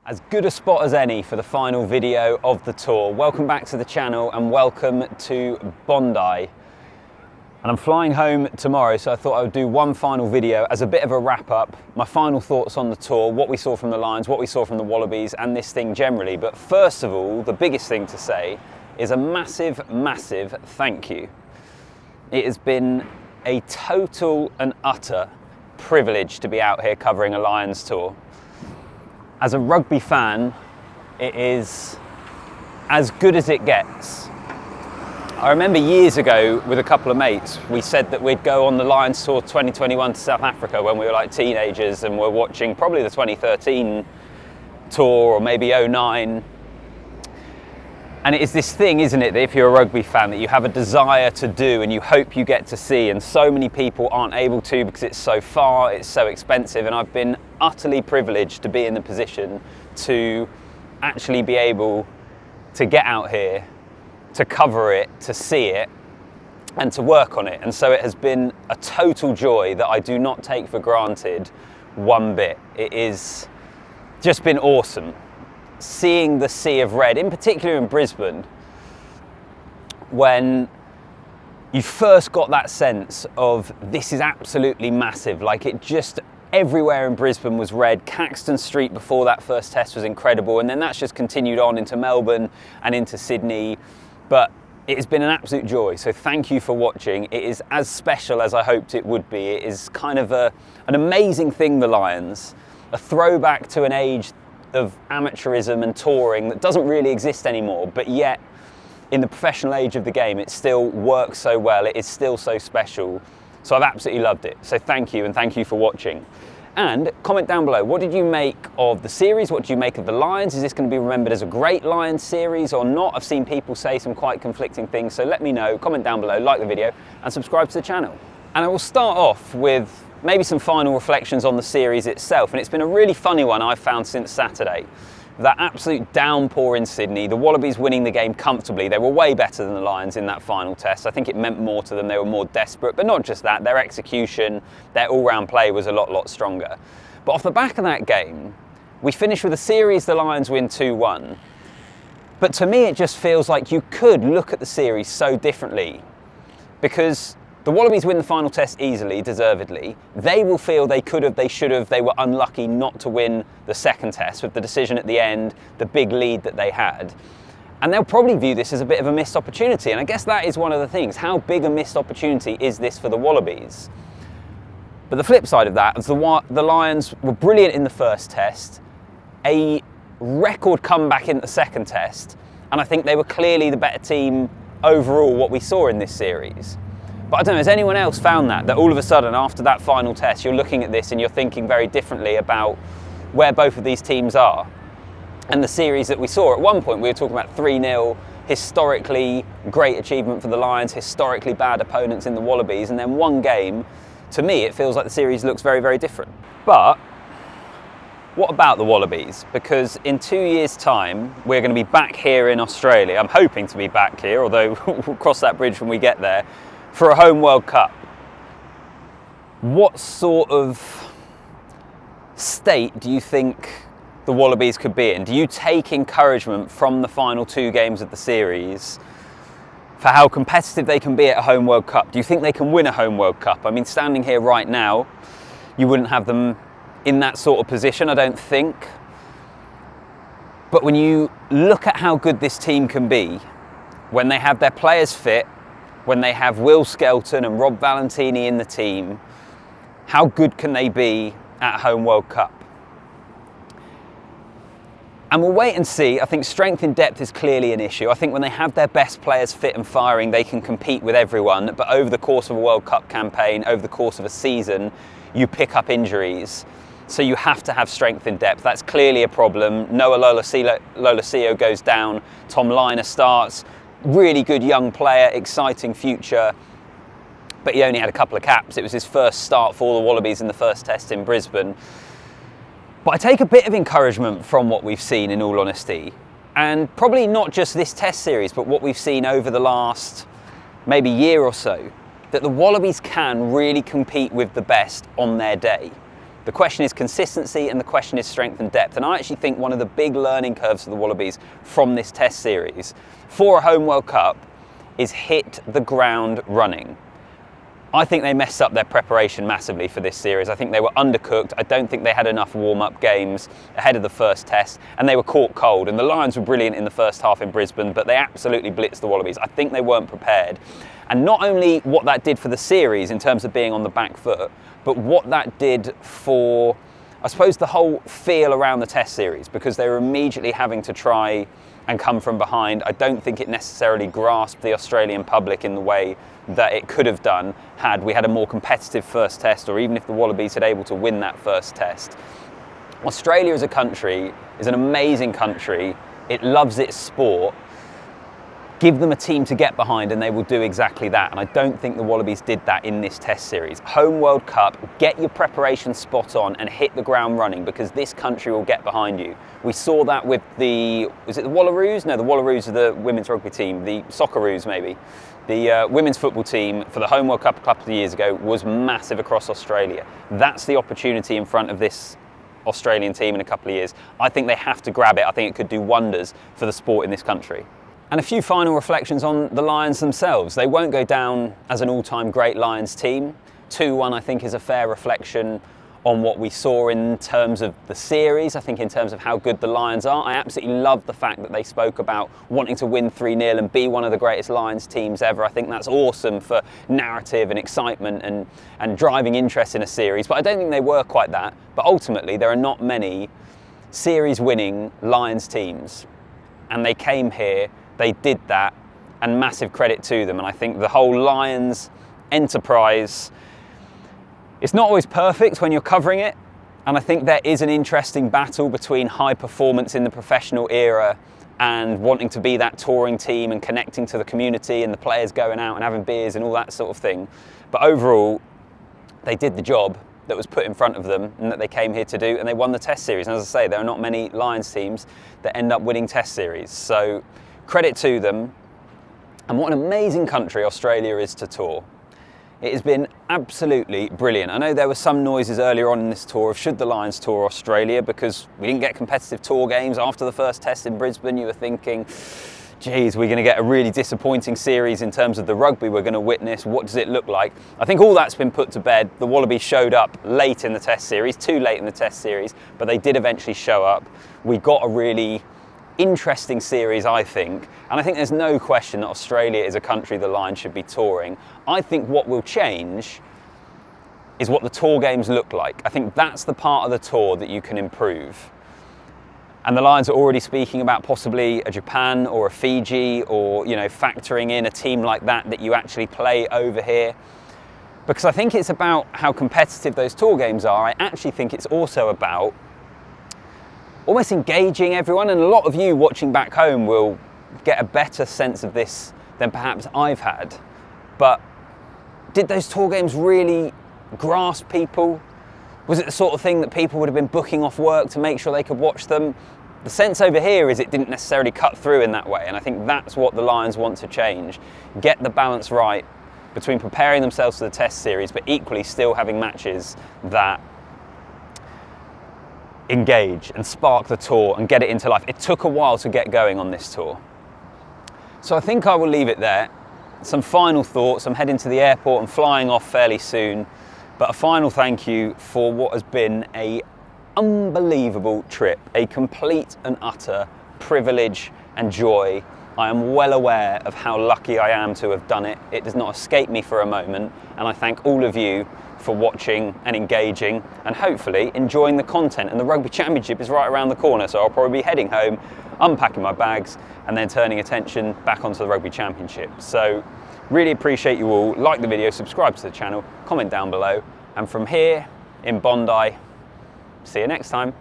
As good a spot as any for the final video of the tour. Welcome back to the channel and welcome to Bondi. And I'm flying home tomorrow, so I thought I would do one final video as a bit of a wrap up, my final thoughts on the tour, what we saw from the Lions, what we saw from the Wallabies and this thing generally. But first of all, the biggest thing to say is a massive, massive thank you. It has been a total and utter privilege to be out here covering a Lions tour. As a rugby fan, it is as good as it gets. I remember years ago with a couple of mates, we said that we'd go on the Lions tour 2021 to South Africa when we were like teenagers and we're watching probably the 2013 tour or maybe 09. And it is this thing, isn't it, that if you're a rugby fan, that you have a desire to do and you hope you get to see, and so many people aren't able to because it's so far, it's so expensive, and I've been utterly privileged to be in the position to actually be able to get out here, to cover it, to see it, and to work on it. And so it has been a total joy that I do not take for granted one bit. It is just been awesome. Seeing the sea of red, in particular in Brisbane, when you first got that sense of this is absolutely massive, like it just everywhere in Brisbane was red. Caxton Street before that first test was incredible, and then that's just continued on into Melbourne and into Sydney. But it has been an absolute joy, so thank you for watching. It is as special as I hoped it would be. It is kind of an amazing thing, the Lions, a throwback to an age of amateurism and touring that doesn't really exist anymore, but yet in the professional age of the game it still works so well, it is still so special. So I've absolutely loved it. So thank you, and thank you for watching. And comment down below, what did you make of the series? What do you make of the Lions? Is this going to be remembered as a great Lions series or not? I've seen people say some quite conflicting things, so let me know, comment down below, like the video and subscribe to the channel. And I will start off with maybe some final reflections on the series itself, and it's been a really funny one I've found since Saturday. That absolute downpour in Sydney, the Wallabies winning the game comfortably. They were way better than the Lions in that final test. I think it meant more to them, they were more desperate, but not just that, their execution, their all-round play was a lot stronger. But off the back of that game, we finished with a series the Lions win 2-1. But to me it just feels like you could look at the series so differently, because the Wallabies win the final test easily, deservedly. They will feel they could have, they should have, they were unlucky not to win the second test with the decision at the end, the big lead that they had. And they'll probably view this as a bit of a missed opportunity. And I guess that is one of the things. How big a missed opportunity is this for the Wallabies? But the flip side of that is the Lions were brilliant in the first test, a record comeback in the second test, and I think they were clearly the better team overall, what we saw in this series. But I don't know, has anyone else found that all of a sudden after that final test you're looking at this and you're thinking very differently about where both of these teams are? And the series that we saw, at one point we were talking about 3-0, historically great achievement for the Lions, historically bad opponents in the Wallabies, and then one game, to me it feels like the series looks very different. But what about the Wallabies? Because in 2 years' time we're going to be back here in Australia. I'm hoping to be back here, although we'll cross that bridge when we get there, for a home World Cup. What sort of state do you think the Wallabies could be in? Do you take encouragement from the final two games of the series for how competitive they can be at a home World Cup? Do you think they can win a home World Cup? I mean, standing here right now, you wouldn't have them in that sort of position, I don't think. But when you look at how good this team can be, when they have their players fit, when they have Will Skelton and Rob Valentini in the team, how good can they be at a home World Cup? And we'll wait and see. I think strength in depth is clearly an issue. I think when they have their best players fit and firing, they can compete with everyone. But over the course of a World Cup campaign, over the course of a season, you pick up injuries. So you have to have strength in depth. That's clearly a problem. Noah Lolesio goes down. Tom Liner starts. Really good young player, exciting future, but he only had a couple of caps. It was his first start for the Wallabies in the first test in Brisbane. But I take a bit of encouragement from what we've seen, in all honesty, and probably not just this test series, but what we've seen over the last maybe year or so, that the Wallabies can really compete with the best on their day. The question is consistency and the question is strength and depth. And I actually think one of the big learning curves for the Wallabies from this test series for a home World Cup is hit the ground running. I think they messed up their preparation massively for this series. I think they were undercooked. I don't think they had enough warm-up games ahead of the first test, and they were caught cold. And the Lions were brilliant in the first half in Brisbane, but they absolutely blitzed the Wallabies. I think they weren't prepared. And not only what that did for the series in terms of being on the back foot, but what that did for, I suppose, the whole feel around the test series, because they were immediately having to try and come from behind. I don't think it necessarily grasped the Australian public in the way that it could have done had we had a more competitive first test, or even if the Wallabies had able to win that first test. Australia as a country is an amazing country. It loves its sport. Give them a team to get behind and they will do exactly that. And I don't think the Wallabies did that in this test series. Home World Cup, get your preparation spot on and hit the ground running, because this country will get behind you. We saw that with was it the Wallaroos? No, the Wallaroos are the women's rugby team, the Socceroos maybe. The women's football team for the Home World Cup a couple of years ago was massive across Australia. That's the opportunity in front of this Australian team in a couple of years. I think they have to grab it. I think it could do wonders for the sport in this country. And a few final reflections on the Lions themselves. They won't go down as an all-time great Lions team. 2-1 I think is a fair reflection on what we saw in terms of the series. I think in terms of how good the Lions are. I absolutely love the fact that they spoke about wanting to win 3-0 and be one of the greatest Lions teams ever. I think that's awesome for narrative and excitement and driving interest in a series. But I don't think they were quite that. But ultimately there are not many series-winning Lions teams. And they came here, they did that, and massive credit to them. And I think the whole Lions enterprise, it's not always perfect when you're covering it. And I think there is an interesting battle between high performance in the professional era and wanting to be that touring team and connecting to the community and the players going out and having beers and all that sort of thing. But overall, they did the job that was put in front of them and that they came here to do, and they won the test series. And as I say, there are not many Lions teams that end up winning test series. So credit to them. And what an amazing country Australia is to tour. It has been absolutely brilliant. I know there were some noises earlier on in this tour of should the Lions tour Australia, because we didn't get competitive tour games after the first test in Brisbane. You were thinking, geez, we're going to get a really disappointing series in terms of the rugby we're going to witness. What does it look like? I think all that's been put to bed. The Wallabies showed up late in the test series, too late in the test series, but they did eventually show up. We got a really interesting series, I think, and I think there's no question that Australia is a country the Lions should be touring. I think what will change is what the tour games look like. I think that's the part of the tour that you can improve. And the Lions are already speaking about possibly a Japan or a Fiji, or, you know, factoring in a team like that you actually play over here. Because I think it's about how competitive those tour games are. I actually think it's also about almost engaging everyone, and a lot of you watching back home will get a better sense of this than perhaps I've had. But did those tour games really grasp people? Was it the sort of thing that people would have been booking off work to make sure they could watch them? The sense over here is it didn't necessarily cut through in that way, and I think that's what the Lions want to change. Get the balance right between preparing themselves for the test series, but equally still having matches that engage and spark the tour and get it into life. It took a while to get going on this tour. So I think I will leave it there. Some final thoughts. I'm heading to the airport and flying off fairly soon. But a final thank you for what has been an unbelievable trip. A complete and utter privilege and joy. I am well aware of how lucky I am to have done it. It does not escape me for a moment. And I thank all of you for watching and engaging and hopefully enjoying the content. And the Rugby Championship is right around the corner, so I'll probably be heading home, unpacking my bags and then turning attention back onto the Rugby Championship. So really appreciate you all. Like the video, subscribe to the channel, comment down below, and from here in Bondi, see you next time.